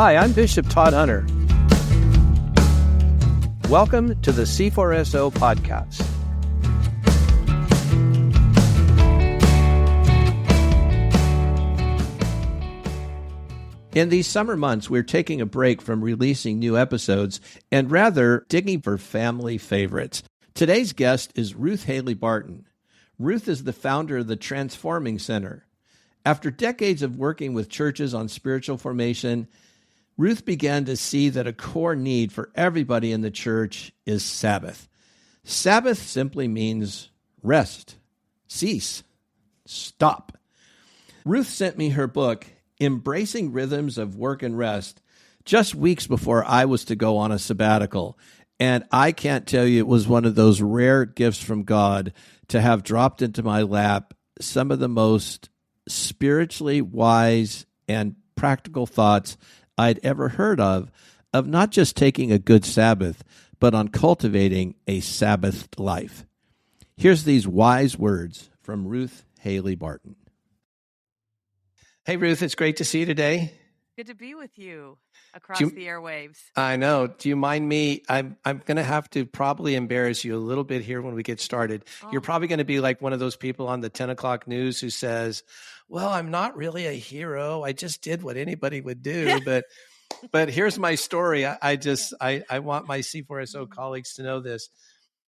Hi, I'm Bishop Todd Hunter. Welcome to the C4SO podcast. In these summer months, we're taking a break from releasing new episodes and rather digging for family favorites. Today's guest is Ruth Haley Barton. Ruth is the founder of the Transforming Center. After decades of working with churches on spiritual formation, Ruth began to see that a core need for everybody in the church is Sabbath. Sabbath simply means rest, cease, stop. Ruth sent me her book, Embracing Rhythms of Work and Rest, just weeks before I was to go on a sabbatical. And I can't tell you, it was one of those rare gifts from God to have dropped into my lap some of the most spiritually wise and practical thoughts I'd ever heard of not just taking a good Sabbath, but on cultivating a Sabbath life. Here's these wise words from Ruth Haley Barton. Hey, Ruth, it's great to see you today. Good to be with you across the airwaves. I know. Do you mind me? I'm going to have to probably embarrass you a little bit here when we get started. Oh. You're probably going to be like one of those people on the 10 o'clock news who says, well, I'm not really a hero. I just did what anybody would do. But here's my story. I want my C4SO colleagues to know this.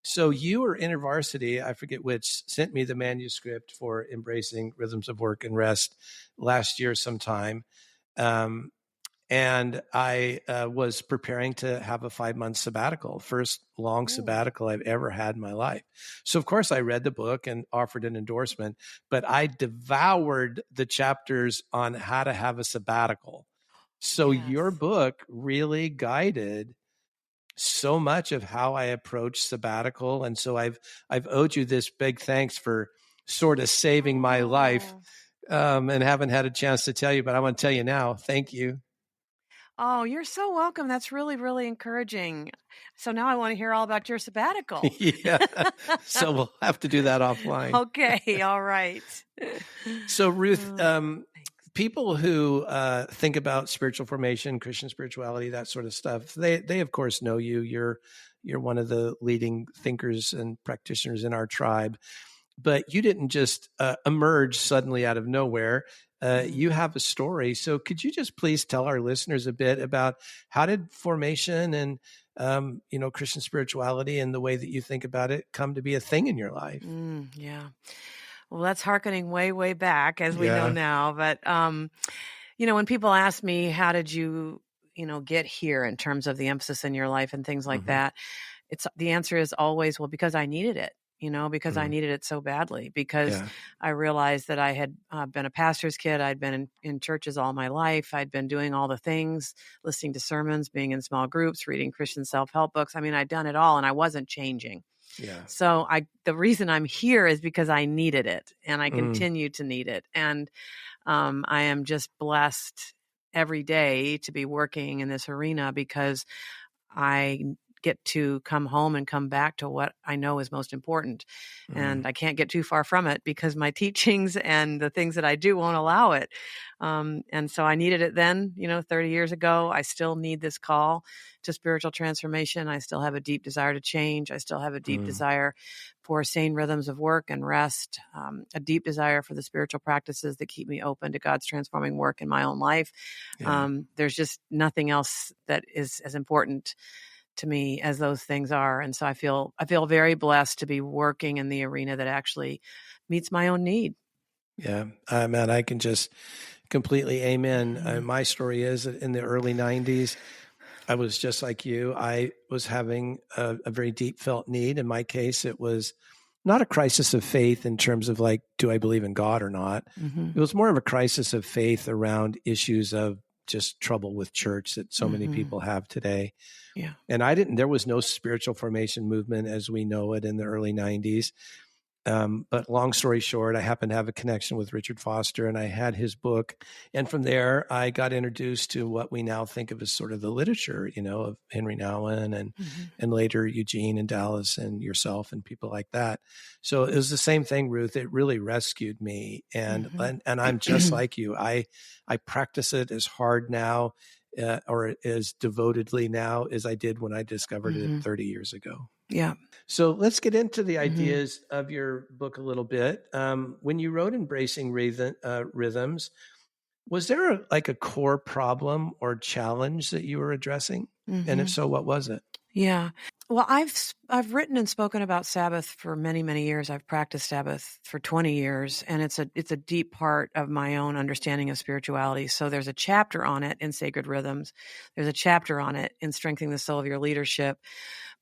So you or InterVarsity, I forget which, sent me the manuscript for Embracing Rhythms of Work and Rest last year sometime. And I was preparing to have a 5-month sabbatical, first long sabbatical I've ever had in my life. So, of course, I read the book and offered an endorsement, but I devoured the chapters on how to have a sabbatical. So Your book really guided so much of how I approach sabbatical. And so I've owed you this big thanks for sort of saving my life and haven't had a chance to tell you, but I want to tell you now, thank you. Oh, you're so welcome. That's really, really encouraging. So now I want to hear all about your sabbatical. Yeah. So we'll have to do that offline. Okay. All right. So Ruth, people who think about spiritual formation, Christian spirituality, that sort of stuff, they of course know you. You're one of the leading thinkers and practitioners in our tribe. But you didn't just emerge suddenly out of nowhere. You have a story. So could you just please tell our listeners a bit about how did formation and, Christian spirituality and the way that you think about it come to be a thing in your life? Yeah. Well, that's hearkening way, way back, as we know now. But, when people ask me, how did you, get here in terms of the emphasis in your life and things like that, the answer is always, well, because I needed it. Because I needed it so badly, because I realized that I had been a pastor's kid. I'd been in churches all my life. I'd been doing all the things, listening to sermons, being in small groups, reading Christian self-help books. I mean, I'd done it all and I wasn't changing. Yeah. So the reason I'm here is because I needed it and I continue to need it. And I am just blessed every day to be working in this arena because I get to come home and come back to what I know is most important. And I can't get too far from it because my teachings and the things that I do won't allow it. And so I needed it then, 30 years ago. I still need this call to spiritual transformation. I still have a deep desire to change. I still have a deep desire for sane rhythms of work and rest, a deep desire for the spiritual practices that keep me open to God's transforming work in my own life. Yeah. There's just nothing else that is as important to me as those things are. And so I feel very blessed to be working in the arena that actually meets my own need. Yeah. Man, I can just completely amen. My story is that in the early 90s, I was just like you. I was having a very deep felt need. In my case, it was not a crisis of faith in terms of like, do I believe in God or not? It was more of a crisis of faith around issues of just trouble with church that so many people have today. Yeah. And there was no spiritual formation movement as we know it in the early 90s. But long story short, I happened to have a connection with Richard Foster and I had his book. And from there, I got introduced to what we now think of as sort of the literature, of Henry Nouwen and later Eugene and Dallas and yourself and people like that. So it was the same thing, Ruth. It really rescued me. And I'm just like you. I practice it as hard now or as devotedly now as I did when I discovered it 30 years ago. Yeah. So let's get into the ideas of your book a little bit. When you wrote Embracing Rhythms, was there a core problem or challenge that you were addressing? And if so, what was it? Yeah. Well, I've written and spoken about Sabbath for many, many years. I've practiced Sabbath for 20 years, and it's a deep part of my own understanding of spirituality. So there's a chapter on it in Sacred Rhythms. There's a chapter on it in Strengthening the Soul of Your Leadership.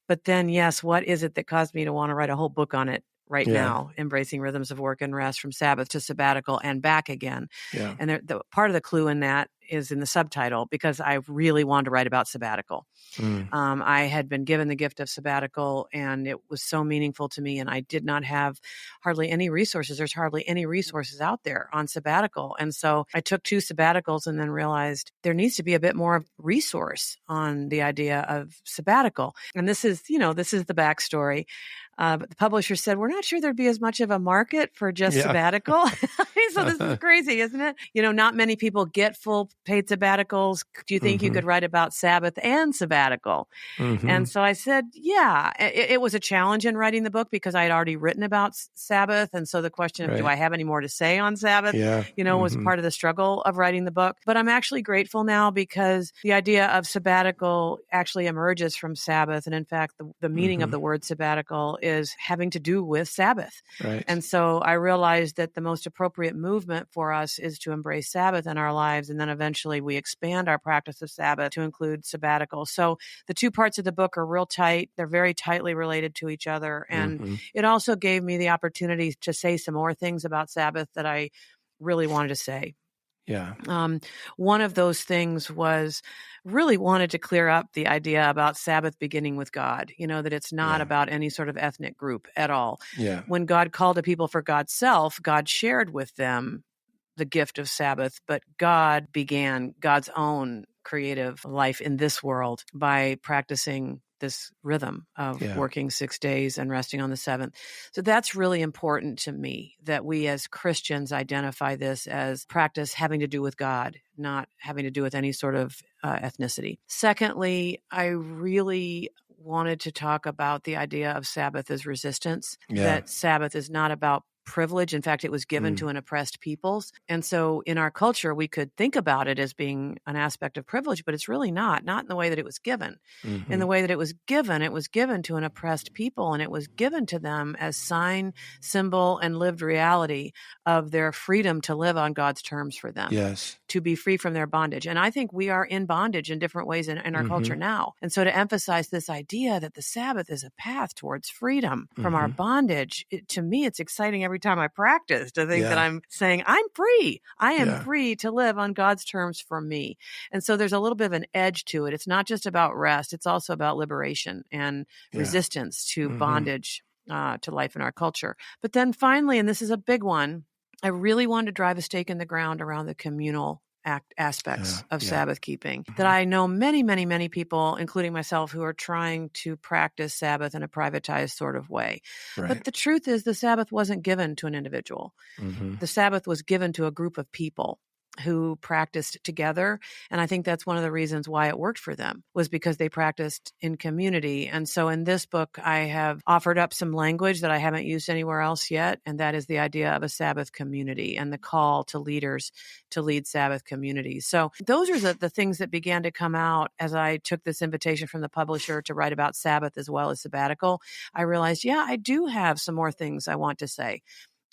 But then, yes, what is it that caused me to want to write a whole book on it right now? Embracing Rhythms of Work and Rest, from Sabbath to sabbatical and back again. Yeah. And the part of the clue in that is in the subtitle, because I really wanted to write about sabbatical. I had been given the gift of sabbatical, and it was so meaningful to me, and I did not have hardly any resources. There's hardly any resources out there on sabbatical. And so I took 2 sabbaticals and then realized there needs to be a bit more resource on the idea of sabbatical. And this is the backstory. But the publisher said, we're not sure there'd be as much of a market for just sabbatical. So this is crazy, isn't it? Not many people get full paid sabbaticals. Do you think you could write about Sabbath and sabbatical? And so I said, yeah. It was a challenge in writing the book because I had already written about Sabbath. And so the question of, do I have any more to say on Sabbath, was part of the struggle of writing the book. But I'm actually grateful now because the idea of sabbatical actually emerges from Sabbath. And in fact, the meaning of the word sabbatical is having to do with Sabbath. Right. And so I realized that the most appropriate movement for us is to embrace Sabbath in our lives. And then eventually we expand our practice of Sabbath to include sabbatical. So the 2 parts of the book are real tight. They're very tightly related to each other. And it also gave me the opportunity to say some more things about Sabbath that I really wanted to say. Yeah. One of those things was really wanted to clear up the idea about Sabbath beginning with God, that it's not about any sort of ethnic group at all. Yeah. When God called a people for God's self, God shared with them the gift of Sabbath, but God began God's own creative life in this world by practicing this rhythm of working 6 days and resting on the 7th. So that's really important to me, that we as Christians identify this as practice having to do with God, not having to do with any sort of ethnicity. Secondly, I really wanted to talk about the idea of Sabbath as resistance, that Sabbath is not about privilege. In fact, it was given to an oppressed peoples. And so in our culture, we could think about it as being an aspect of privilege, but it's really not in the way that it was given. In the way that it was given to an oppressed people, and it was given to them as sign, symbol, and lived reality of their freedom to live on God's terms for them, to be free from their bondage. And I think we are in bondage in different ways in our culture now. And so to emphasize this idea that the Sabbath is a path towards freedom from our bondage, to me, it's exciting every time I practice to think that I'm saying, I'm free. I am free to live on God's terms for me. And so there's a little bit of an edge to it. It's not just about rest. It's also about liberation and resistance to bondage, to life in our culture. But then finally, and this is a big one, I really wanted to drive a stake in the ground around the communal aspects of Sabbath keeping, that I know many, many, many people, including myself, who are trying to practice Sabbath in a privatized sort of way. Right. But the truth is the Sabbath wasn't given to an individual. The Sabbath was given to a group of people who practiced together. And I think that's one of the reasons why it worked for them, was because they practiced in community. And so in this book, I have offered up some language that I haven't used anywhere else yet. And that is the idea of a Sabbath community and the call to leaders to lead Sabbath communities. So those are the things that began to come out as I took this invitation from the publisher to write about Sabbath as well as sabbatical. I realized, I do have some more things I want to say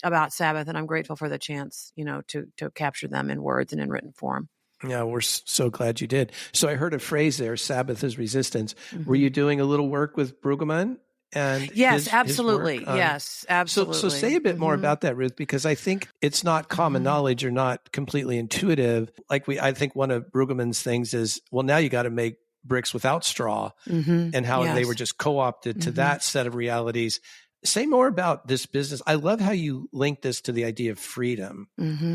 about Sabbath, and I'm grateful for the chance, to capture them in words and in written form. Yeah, we're so glad you did. So I heard a phrase there, Sabbath is resistance. Were you doing a little work with Brueggemann? And yes, absolutely. Yes, absolutely. So say a bit more about that, Ruth, because I think it's not common knowledge or not completely intuitive. I think one of Brueggemann's things is, well, now you got to make bricks without straw, and how they were just co-opted to that set of realities. Say more about this business. I love how you link this to the idea of freedom.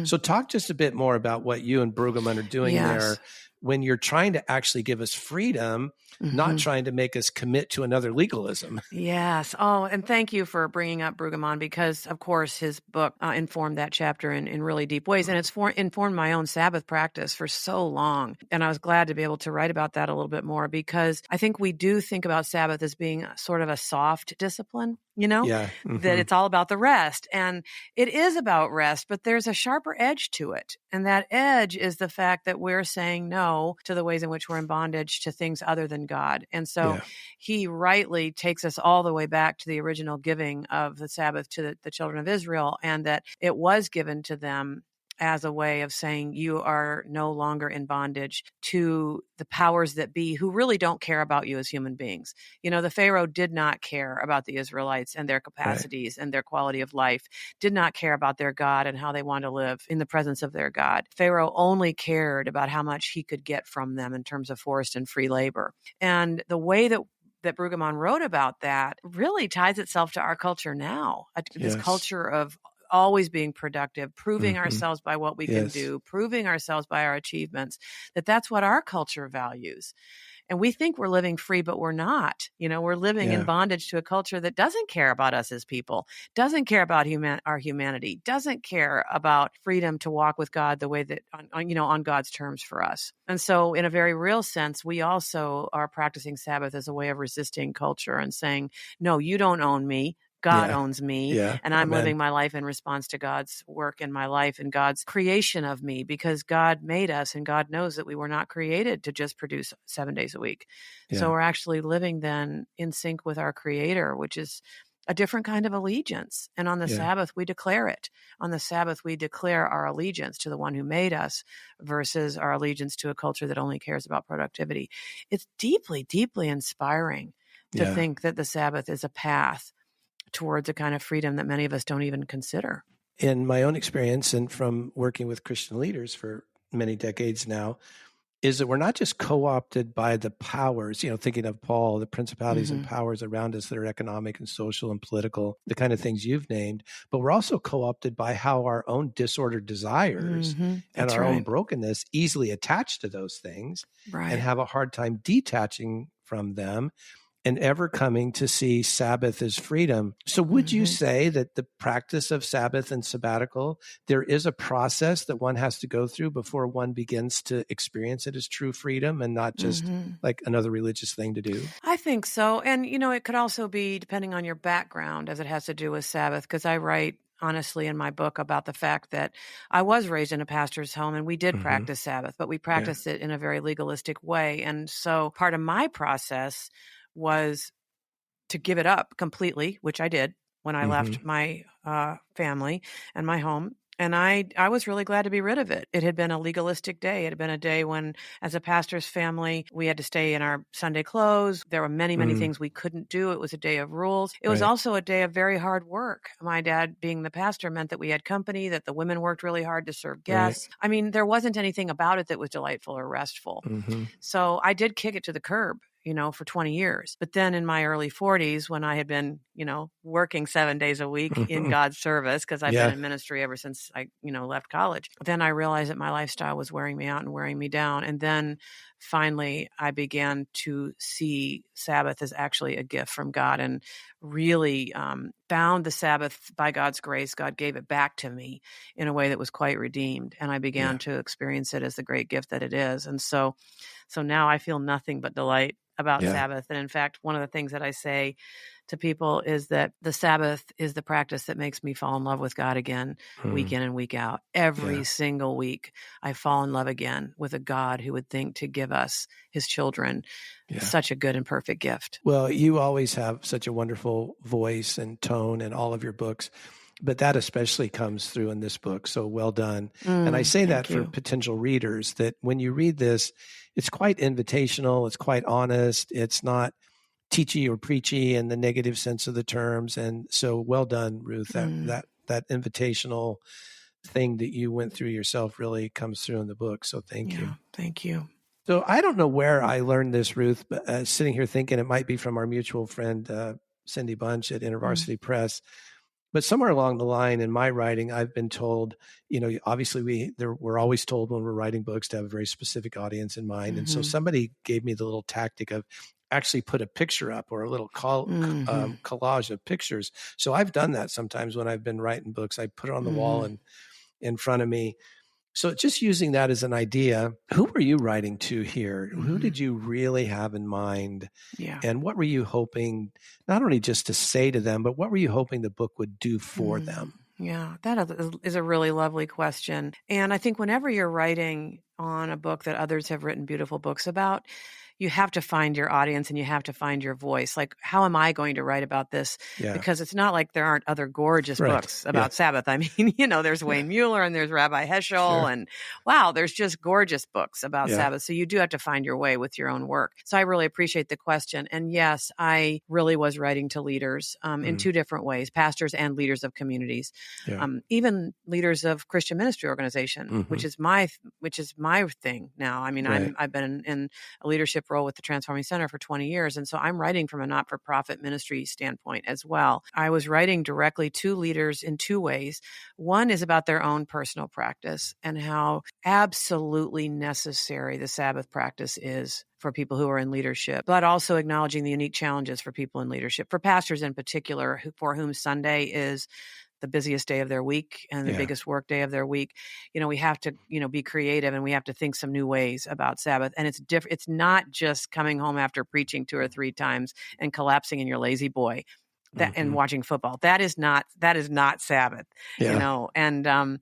So talk just a bit more about what you and Brueggemann are doing there when you're trying to actually give us freedom, not trying to make us commit to another legalism. Yes. Oh, and thank you for bringing up Brueggemann, because, of course, his book informed that chapter in really deep ways. And it's informed my own Sabbath practice for so long. And I was glad to be able to write about that a little bit more, because I think we do think about Sabbath as being sort of a soft discipline, that it's all about the rest. And it is about rest, but there's a sharper edge to it. And that edge is the fact that we're saying no to the ways in which we're in bondage to things other than God. And so he rightly takes us all the way back to the original giving of the Sabbath to the children of Israel, and that it was given to them as a way of saying you are no longer in bondage to the powers that be, who really don't care about you as human beings. The Pharaoh did not care about the Israelites and their capacities and their quality of life, did not care about their God and how they wanted to live in the presence of their God. Pharaoh only cared about how much he could get from them in terms of forced and free labor. And the way that Brueggemann wrote about that really ties itself to our culture now, this culture of always being productive, proving ourselves by what we can do, proving ourselves by our achievements, that's what our culture values. And we think we're living free, but we're not. We're living in bondage to a culture that doesn't care about us as people, doesn't care about our humanity, doesn't care about freedom to walk with God the way that, on God's terms for us. And so in a very real sense, we also are practicing Sabbath as a way of resisting culture and saying, no, you don't own me. God owns me, and I'm living my life in response to God's work in my life and God's creation of me, because God made us, and God knows that we were not created to just produce 7 days a week. So we're actually living then in sync with our Creator, which is a different kind of allegiance. And on the Sabbath, we declare it. On the Sabbath, we declare our allegiance to the one who made us versus our allegiance to a culture that only cares about productivity. It's deeply, deeply inspiring to think that the Sabbath is a path towards a kind of freedom that many of us don't even consider. In my own experience, and from working with Christian leaders for many decades now, is that we're not just co-opted by the powers, thinking of Paul, the principalities and powers around us that are economic and social and political, the kind of things you've named, but we're also co-opted by how our own disordered desires and our own brokenness easily attach to those things and have a hard time detaching from them and ever coming to see Sabbath as freedom. So would you say that the practice of Sabbath and sabbatical, there is a process that one has to go through before one begins to experience it as true freedom and not just like another religious thing to do? I think so. And, it could also be depending on your background as it has to do with Sabbath, because I write honestly in my book about the fact that I was raised in a pastor's home and we did practice Sabbath, but we practiced it in a very legalistic way. And so part of my process was to give it up completely, which I did when I left my family and my home. And I was really glad to be rid of it. It had been a legalistic day. It had been a day when, as a pastor's family, we had to stay in our Sunday clothes. There were many, many things we couldn't do. It was a day of rules. It was also a day of very hard work. My dad, being the pastor, meant that we had company, that the women worked really hard to serve guests. I mean, there wasn't anything about it that was delightful or restful. So I did kick it to the curb, for 20 years. But then in my early 40s, when I had been, working 7 days a week in God's service, because I've been in ministry ever since I, left college, then I realized that my lifestyle was wearing me out and wearing me down. And then finally, I began to see Sabbath as actually a gift from God, and really found the Sabbath by God's grace. God gave it back to me in a way that was quite redeemed. And I began to experience it as the great gift that it is. And so now I feel nothing but delight about Sabbath. And in fact, one of the things that I say to people is that the Sabbath is the practice that makes me fall in love with God again, week in and week out. Every single week, I fall in love again with a God who would think to give us, his children, such a good and perfect gift. Well, you always have such a wonderful voice and tone in all of your books, but that especially comes through in this book. So well done. And I say that for potential readers, that when you read this, it's quite invitational. It's quite honest. It's not teachy or preachy in the negative sense of the terms. And so well done, Ruth. That invitational thing that you went through yourself really comes through in the book. So thank you. Thank you. So I don't know where I learned this, Ruth, but sitting here thinking it might be from our mutual friend, Cindy Bunch at InterVarsity Press. But somewhere along the line in my writing, I've been told, obviously we're always told when we're writing books to have a very specific audience in mind. And so somebody gave me the little tactic of actually put a picture up or a little collage of pictures. So I've done that sometimes when I've been writing books. I put it on the wall and in front of me. So just using that as an idea, who were you writing to here? Who did you really have in mind? Yeah. And what were you hoping, not only just to say to them, but what were you hoping the book would do for them? Yeah, that is a really lovely question. And I think whenever you're writing on a book that others have written beautiful books about, you have to find your audience and you have to find your voice. Like, how am I going to write about this? Yeah. Because it's not like there aren't other gorgeous books about Sabbath. I mean, there's Wayne Mueller and there's Rabbi Heschel and wow, there's just gorgeous books about Sabbath. So you do have to find your way with your own work. So I really appreciate the question. And yes, I really was writing to leaders in two different ways, pastors and leaders of communities, even leaders of Christian ministry organization, which is my thing now. I mean, I've been in a leadership role with the Transforming Center for 20 years. And so I'm writing from a not-for-profit ministry standpoint as well. I was writing directly to leaders in two ways. One is about their own personal practice and how absolutely necessary the Sabbath practice is for people who are in leadership, but also acknowledging the unique challenges for people in leadership, for pastors in particular, for whom Sunday is the busiest day of their week and the biggest work day of their week. We have to, be creative and we have to think some new ways about Sabbath. And it's different. It's not just coming home after preaching 2 or 3 times and collapsing in your lazy boy and watching football. That is not Sabbath, and,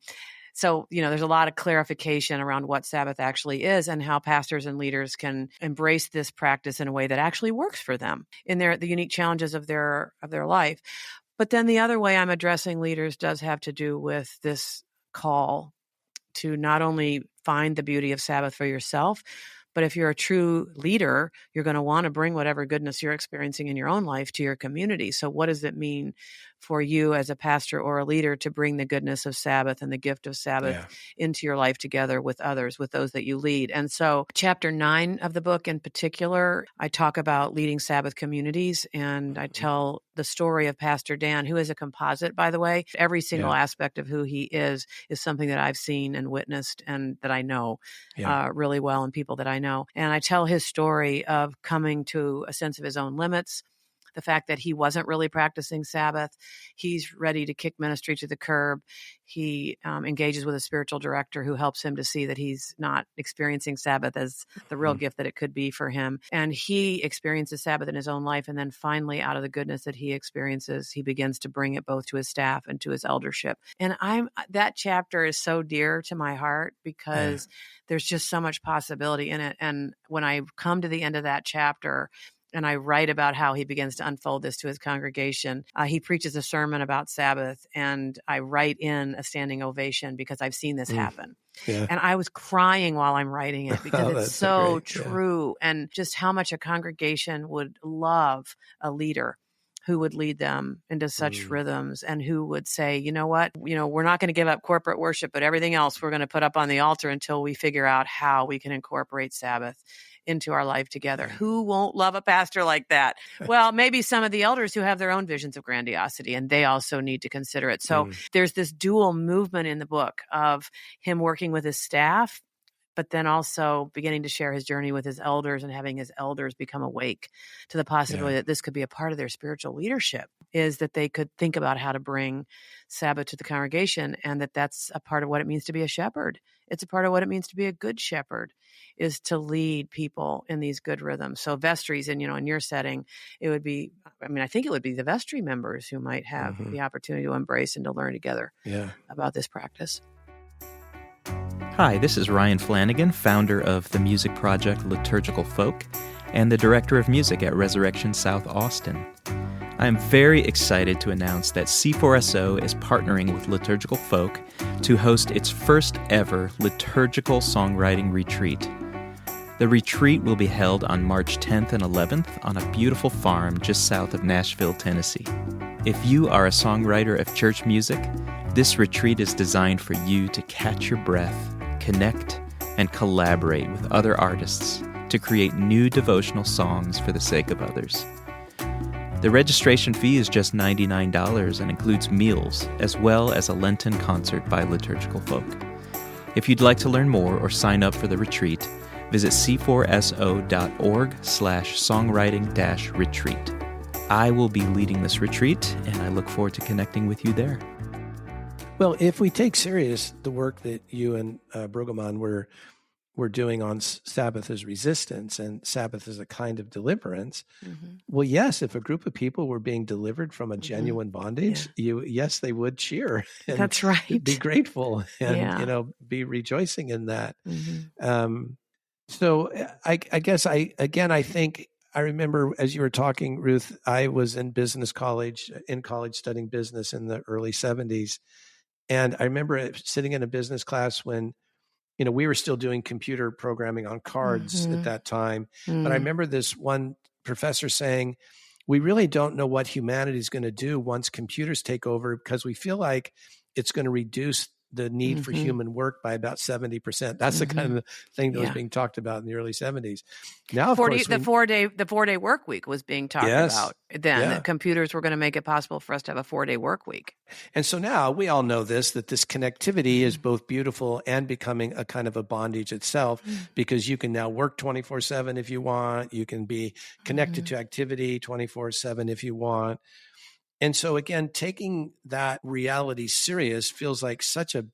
so, there's a lot of clarification around what Sabbath actually is and how pastors and leaders can embrace this practice in a way that actually works for them in the unique challenges of their life. But then the other way I'm addressing leaders does have to do with this call to not only find the beauty of Sabbath for yourself, but if you're a true leader, you're going to want to bring whatever goodness you're experiencing in your own life to your community. So what does it mean for you as a pastor or a leader to bring the goodness of Sabbath and the gift of Sabbath into your life together with others, with those that you lead? And so chapter 9 of the book in particular, I talk about leading Sabbath communities, and I tell the story of Pastor Dan, who is a composite, by the way. Every single aspect of who he is something that I've seen and witnessed and that I know really well, and people that I know. And I tell his story of coming to a sense of his own limits, the fact that he wasn't really practicing Sabbath. He's ready to kick ministry to the curb. He engages with a spiritual director who helps him to see that he's not experiencing Sabbath as the real gift that it could be for him. And he experiences Sabbath in his own life. And then finally, out of the goodness that he experiences, he begins to bring it both to his staff and to his eldership. And that chapter is so dear to my heart because there's just so much possibility in it. And when I come to the end of that chapter, and I write about how he begins to unfold this to his congregation. He preaches a sermon about Sabbath, and I write in a standing ovation because I've seen this happen. Yeah. And I was crying while I'm writing it because it's so true, and just how much a congregation would love a leader who would lead them into such rhythms and who would say, you know what, we're not going to give up corporate worship, but everything else we're going to put up on the altar until we figure out how we can incorporate Sabbath into our life together. Who won't love a pastor like that? Well, maybe some of the elders who have their own visions of grandiosity, and they also need to consider it. So there's this dual movement in the book of him working with his staff, but then also beginning to share his journey with his elders and having his elders become awake to the possibility that this could be a part of their spiritual leadership, is that they could think about how to bring Sabbath to the congregation, and that's a part of what it means to be a shepherd. It's a part of what it means to be a good shepherd, is to lead people in these good rhythms. So vestries, and in your setting, it would be, I think it would be the vestry members who might have the opportunity to embrace and to learn together about this practice. Hi, this is Ryan Flanagan, founder of the music project Liturgical Folk and the director of music at Resurrection South Austin. I am very excited to announce that C4SO is partnering with Liturgical Folk to host its first ever liturgical songwriting retreat. The retreat will be held on March 10th and 11th on a beautiful farm just south of Nashville, Tennessee. If you are a songwriter of church music, this retreat is designed for you to catch your breath, connect, and collaborate with other artists to create new devotional songs for the sake of others. The registration fee is just $99 and includes meals, as well as a Lenten concert by Liturgical Folk. If you'd like to learn more or sign up for the retreat, visit c4so.org/songwriting-retreat. I will be leading this retreat, and I look forward to connecting with you there. Well, if we take serious the work that you and Brueggemann were doing on Sabbath as resistance and Sabbath as a kind of deliverance, well, yes, if a group of people were being delivered from a genuine bondage, yes, they would cheer. And that's right. Be grateful and be rejoicing in that. So I guess I think I remember as you were talking, Ruth, I was in college studying business in the early 70s. And I remember sitting in a business class when, we were still doing computer programming on cards at that time. But I remember this one professor saying, we really don't know what humanity is going to do once computers take over, because we feel like it's going to reduce the need for human work by about 70%. That's the kind of thing that was being talked about in the early 70s. Now, of course, the 4-day work week was being talked about then. That computers were going to make it possible for us to have a 4-day work week. And so now we all know that this connectivity is both beautiful and becoming a kind of a bondage itself, because you can now work 24/7 if you want. You can be connected to activity 24/7 if you want. And so again, taking that reality serious feels like such a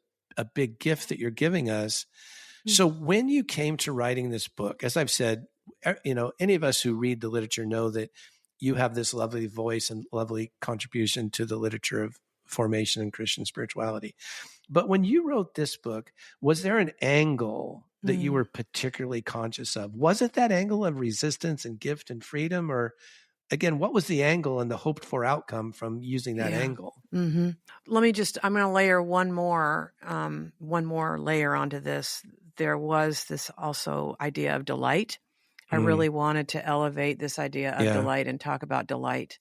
big gift that you're giving us. So when you came to writing this book, as I've said, any of us who read the literature know that you have this lovely voice and lovely contribution to the literature of formation and Christian spirituality. But when you wrote this book, was there an angle that you were particularly conscious of? Was it that angle of resistance and gift and freedom, or again, what was the angle and the hoped for outcome from using that angle? I'm going to layer one more layer onto this. There was this also idea of delight. I really wanted to elevate this idea of delight and talk about delight,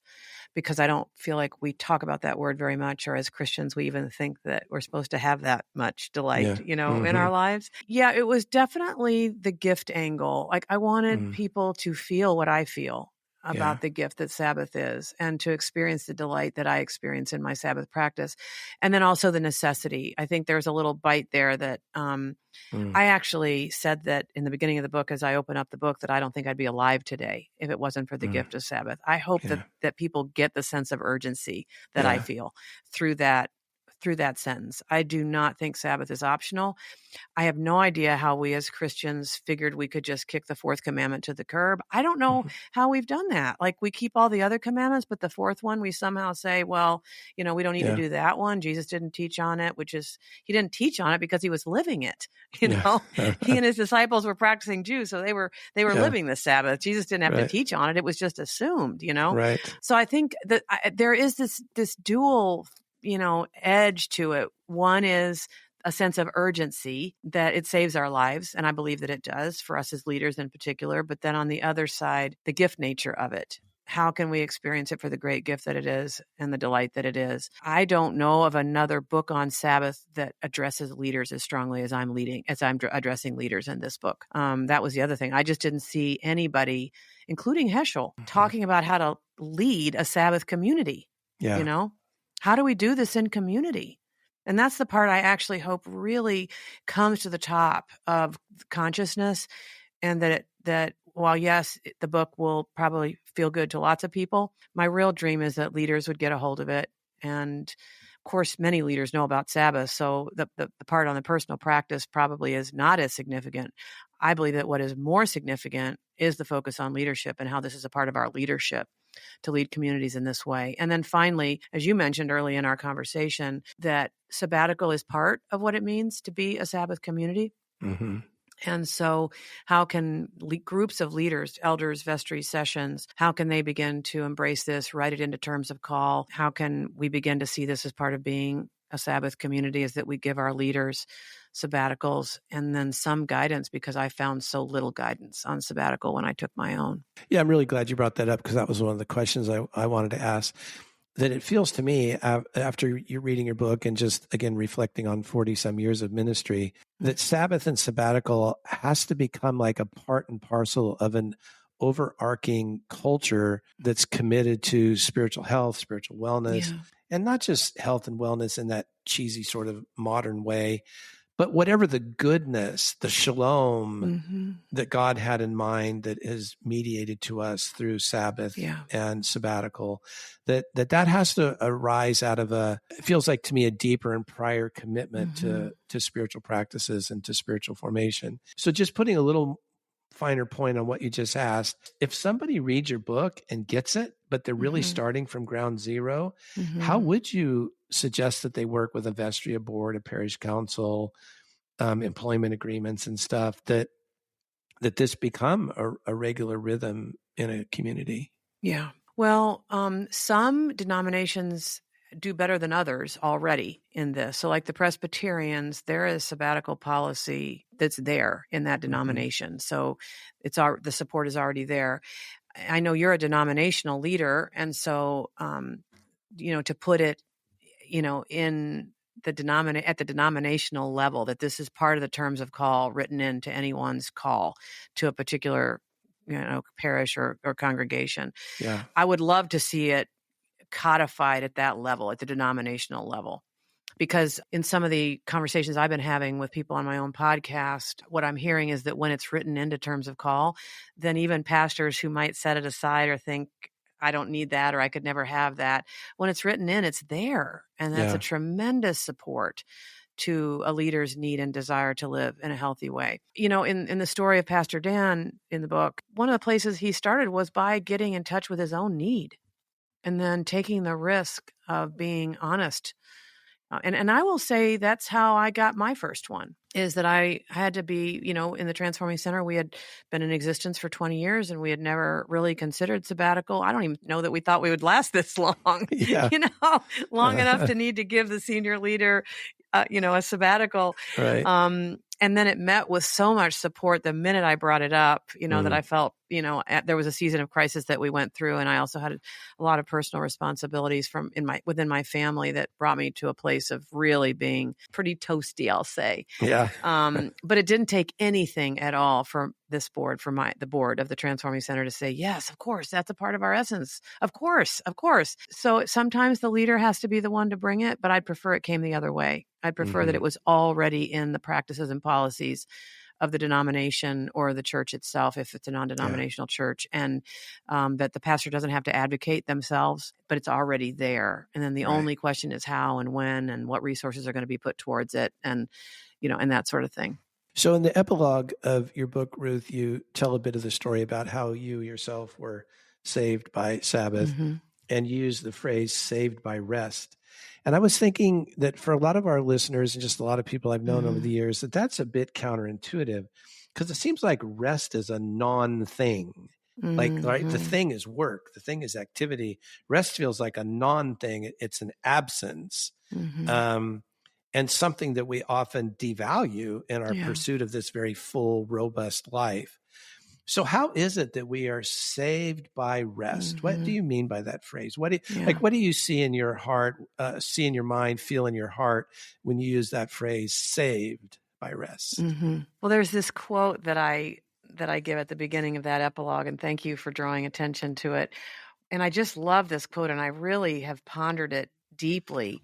because I don't feel like we talk about that word very much, or as Christians, we even think that we're supposed to have that much delight, in our lives. Yeah, it was definitely the gift angle. Like, I wanted people to feel what I feel about the gift that Sabbath is, and to experience the delight that I experience in my Sabbath practice. And then also the necessity. I think there's a little bite there that I actually said that in the beginning of the book, as I open up the book, that I don't think I'd be alive today if it wasn't for the gift of Sabbath. I hope that people get the sense of urgency that I feel through that sentence. I do not think Sabbath is optional. I have no idea how we as Christians figured we could just kick the fourth commandment to the curb. I don't know how we've done that. Like, we keep all the other commandments, but the fourth one, we somehow say, well, we don't need to do that one. Jesus didn't teach on it, he didn't teach on it because he was living it. He and his disciples were practicing Jews, so they were living the Sabbath. Jesus didn't have to teach on it. It was just assumed, Right. So I think that there is this dual edge to it. One is a sense of urgency that it saves our lives. And I believe that it does, for us as leaders in particular. But then on the other side, the gift nature of it. How can we experience it for the great gift that it is and the delight that it is? I don't know of another book on Sabbath that addresses leaders as strongly as I'm addressing leaders in this book. That was the other thing. I just didn't see anybody, including Heschel, talking about how to lead a Sabbath community. How do we do this in community? And that's the part I actually hope really comes to the top of consciousness, and that while, yes, the book will probably feel good to lots of people, my real dream is that leaders would get a hold of it. And of course, many leaders know about Sabbath, so the part on the personal practice probably is not as significant. I believe that what is more significant is the focus on leadership and how this is a part of our leadership to lead communities in this way. And then finally, as you mentioned early in our conversation, that sabbatical is part of what it means to be a Sabbath community. And so how can groups of leaders, elders, vestries, sessions, how can they begin to embrace this, write it into terms of call? How can we begin to see this as part of being a Sabbath community, is that we give our leaders sabbaticals and then some guidance, because I found so little guidance on sabbatical when I took my own. Yeah, I'm really glad you brought that up, because that was one of the questions I wanted to ask. That it feels to me, after you're reading your book and just, again, reflecting on 40-some years of ministry, that Sabbath and sabbatical has to become like a part and parcel of an overarching culture that's committed to spiritual health, spiritual wellness, and not just health and wellness in that cheesy sort of modern way, but whatever the goodness, the shalom that God had in mind that is mediated to us through Sabbath and sabbatical, that has to arise out of it feels like to me, a deeper and prior commitment to spiritual practices and to spiritual formation. So just putting a little finer point on what you just asked, if somebody reads your book and gets it, but they're really starting from ground zero, how would you suggest that they work with a vestry board, a parish council, employment agreements and stuff, that this become a regular rhythm in a community? Yeah. Well, some denominations do better than others already in this. So like the Presbyterians, there is sabbatical policy that's there in that denomination. So the support is already there. I know you're a denominational leader. And so, to put it, in at the denominational level, that this is part of the terms of call written into anyone's call to a particular, parish or congregation. Yeah. I would love to see it codified at that level, at the denominational level. Because in some of the conversations I've been having with people on my own podcast, what I'm hearing is that when it's written into terms of call, then even pastors who might set it aside or think, I don't need that, or I could never have that, when it's written in, it's there. And that's a tremendous support to a leader's need and desire to live in a healthy way. In the story of Pastor Dan in the book, one of the places he started was by getting in touch with his own need and then taking the risk of being honest. And I will say that's how I got my first one, is that I had to be, in the Transforming Center, we had been in existence for 20 years and we had never really considered sabbatical. I don't even know that we thought we would last this long, long enough to need to give the senior leader, a sabbatical. Right. And then it met with so much support the minute I brought it up, that I felt, there was a season of crisis that we went through. And I also had a lot of personal responsibilities within my family that brought me to a place of really being pretty toasty, I'll say. Yeah. But it didn't take anything at all for this board, the board of the Transforming Center, to say, yes, of course, that's a part of our essence. Of course. So sometimes the leader has to be the one to bring it, but I'd prefer it came the other way. I'd prefer that it was already in the practices and policies of the denomination or the church itself, if it's a non-denominational church, and that the pastor doesn't have to advocate themselves, but it's already there. And then the only question is how and when and what resources are going to be put towards it, and and that sort of thing. So in the epilogue of your book, Ruth, you tell a bit of the story about how you yourself were saved by Sabbath and use the phrase saved by rest. And I was thinking that for a lot of our listeners and just a lot of people I've known over the years, that's a bit counterintuitive, because it seems like rest is a non-thing. Like, the thing is work. The thing is activity. Rest feels like a non-thing. It's an absence. And something that we often devalue in our pursuit of this very full, robust life. So how is it that we are saved by rest? What do you mean by that phrase? What do you see in your heart, see in your mind, feel in your heart when you use that phrase, saved by rest? Well, there's this quote that I give at the beginning of that epilogue, and thank you for drawing attention to it. And I just love this quote, and I really have pondered it deeply,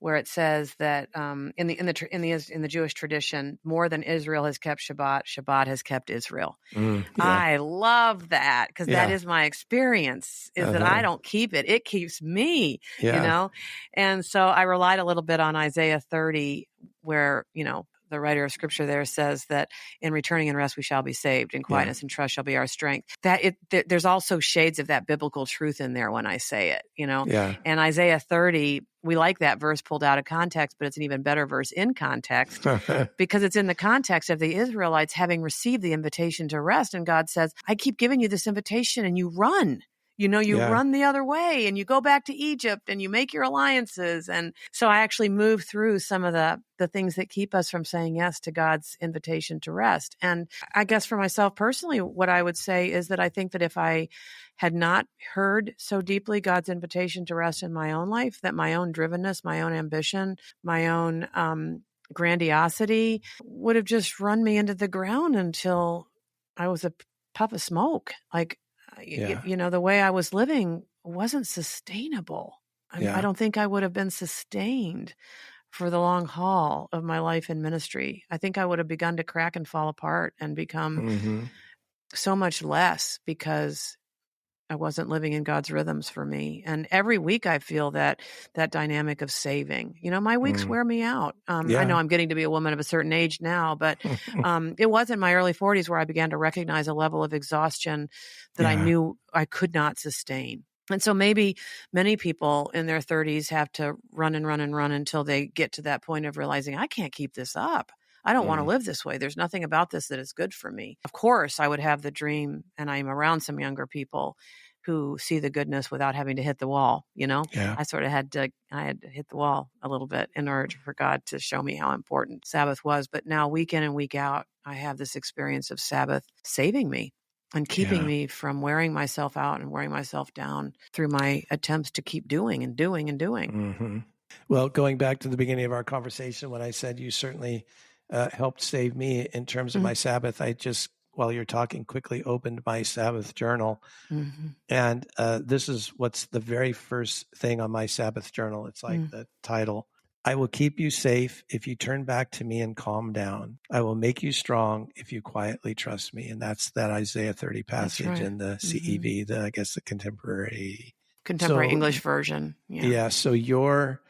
where it says that in the Jewish tradition, more than Israel has kept Shabbat, Shabbat has kept Israel. I love that, because that is my experience, is that I don't keep it. It keeps me, And so I relied a little bit on Isaiah 30, where, the writer of scripture there says that in returning and rest we shall be saved, in quietness and trust shall be our strength. There's also shades of that biblical truth in there when I say it, And Isaiah 30, we like that verse pulled out of context, but it's an even better verse in context because it's in the context of the Israelites having received the invitation to rest. And God says, I keep giving you this invitation and you run. Run the other way and you go back to Egypt and you make your alliances. And so I actually move through some of the things that keep us from saying yes to God's invitation to rest. And I guess for myself personally, what I would say is that I think that if I had not heard so deeply God's invitation to rest in my own life, that my own drivenness, my own ambition, my own grandiosity would have just run me into the ground until I was a puff of smoke. Like, the way I was living wasn't sustainable. I don't think I would have been sustained for the long haul of my life in ministry. I think I would have begun to crack and fall apart and become so much less because I wasn't living in God's rhythms for me. And every week I feel that dynamic of saving. My weeks wear me out. I know I'm getting to be a woman of a certain age now, but it was in my early 40s where I began to recognize a level of exhaustion that I knew I could not sustain. And so maybe many people in their 30s have to run and run and run until they get to that point of realizing, I can't keep this up. I don't want to live this way. There's nothing about this that is good for me. Of course, I would have the dream, and I'm around some younger people who see the goodness without having to hit the wall. I sort of had to hit the wall a little bit in order for God to show me how important Sabbath was. But now week in and week out, I have this experience of Sabbath saving me and keeping me from wearing myself out and wearing myself down through my attempts to keep doing and doing and doing. Mm-hmm. Well, going back to the beginning of our conversation, when I said you certainly helped save me in terms of my Sabbath, I just, while you're talking, quickly opened my Sabbath journal. And this is what's the very first thing on my Sabbath journal. It's like the title. I will keep you safe if you turn back to me and calm down. I will make you strong if you quietly trust me. And that's that Isaiah 30 passage in the CEV, the contemporary English version. So your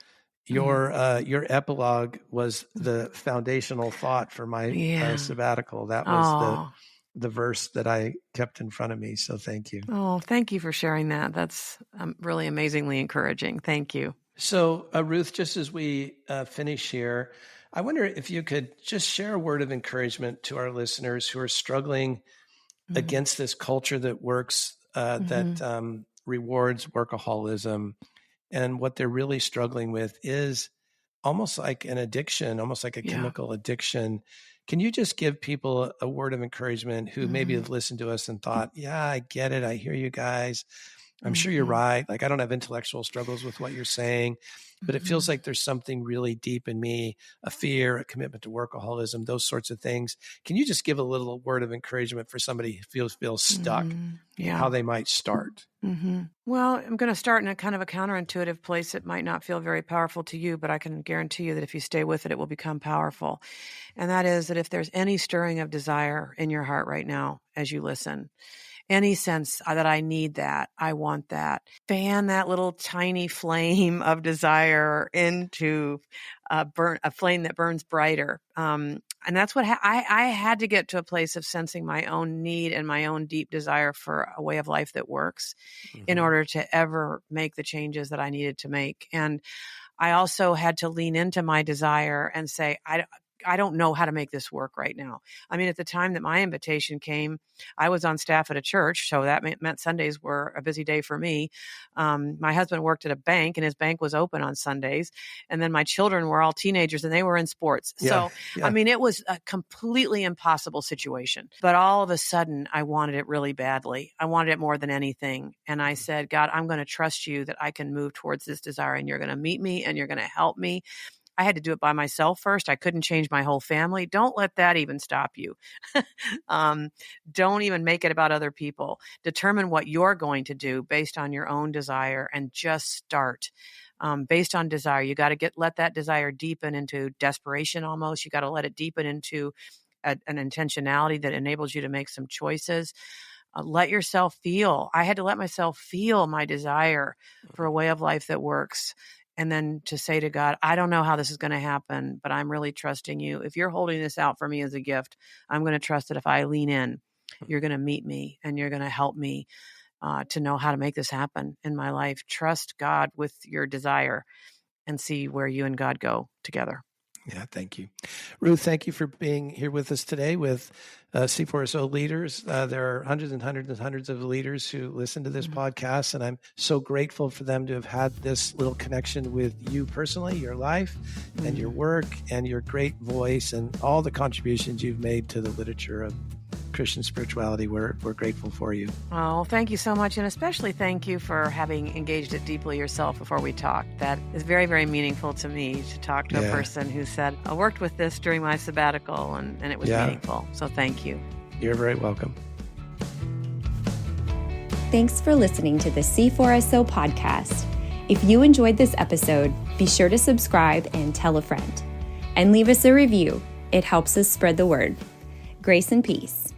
epilogue was the foundational thought for my sabbatical. That was the verse that I kept in front of me. So thank you. Oh, thank you for sharing that. That's really amazingly encouraging. Thank you. So Ruth, just as we finish here, I wonder if you could just share a word of encouragement to our listeners who are struggling against this culture that works, that rewards workaholism. And what they're really struggling with is almost like an addiction, almost like a chemical addiction. Can you just give people a word of encouragement who maybe have listened to us and thought, yeah, I get it. I hear you guys. I'm sure you're right. Like, I don't have intellectual struggles with what you're saying, but it feels like there's something really deep in me, a fear, a commitment to workaholism, those sorts of things. Can you just give a little word of encouragement for somebody who feels stuck, how they might start? Well, I'm going to start in a kind of a counterintuitive place. It might not feel very powerful to you, but I can guarantee you that if you stay with it, it will become powerful. And that is that if there's any stirring of desire in your heart right now as you listen, any sense that I need that, I want that, fan that little tiny flame of desire into a flame that burns brighter. And that's what I had to get to a place of sensing my own need and my own deep desire for a way of life that works in order to ever make the changes that I needed to make. And I also had to lean into my desire and say, I don't know how to make this work right now. I mean, at the time that my invitation came, I was on staff at a church, so that meant Sundays were a busy day for me. My husband worked at a bank, and his bank was open on Sundays. And then my children were all teenagers, and they were in sports. I mean, it was a completely impossible situation. But all of a sudden, I wanted it really badly. I wanted it more than anything. And I said, God, I'm going to trust you that I can move towards this desire, and you're going to meet me, and you're going to help me. I had to do it by myself first. I couldn't change my whole family. Don't let that even stop you. Don't even make it about other people. Determine what you're going to do based on your own desire and just start. Based on desire, you got to let that desire deepen into desperation almost. You got to let it deepen into an intentionality that enables you to make some choices. Let yourself feel. I had to let myself feel my desire for a way of life that works. And then to say to God, I don't know how this is going to happen, but I'm really trusting you. If you're holding this out for me as a gift, I'm going to trust that if I lean in, you're going to meet me and you're going to help me to know how to make this happen in my life. Trust God with your desire and see where you and God go together. Yeah, thank you. Ruth, thank you for being here with us today with C4SO leaders. There are hundreds and hundreds and hundreds of leaders who listen to this podcast, and I'm so grateful for them to have had this little connection with you personally, your life and your work and your great voice and all the contributions you've made to the literature of Christian spirituality. We're grateful for you. Oh, thank you so much. And especially thank you for having engaged it deeply yourself before we talked. That is very, very meaningful to me to talk to a person who said, I worked with this during my sabbatical and it was meaningful. So thank you. You're very welcome. Thanks for listening to the C4SO podcast. If you enjoyed this episode, be sure to subscribe and tell a friend. And leave us a review. It helps us spread the word. Grace and peace.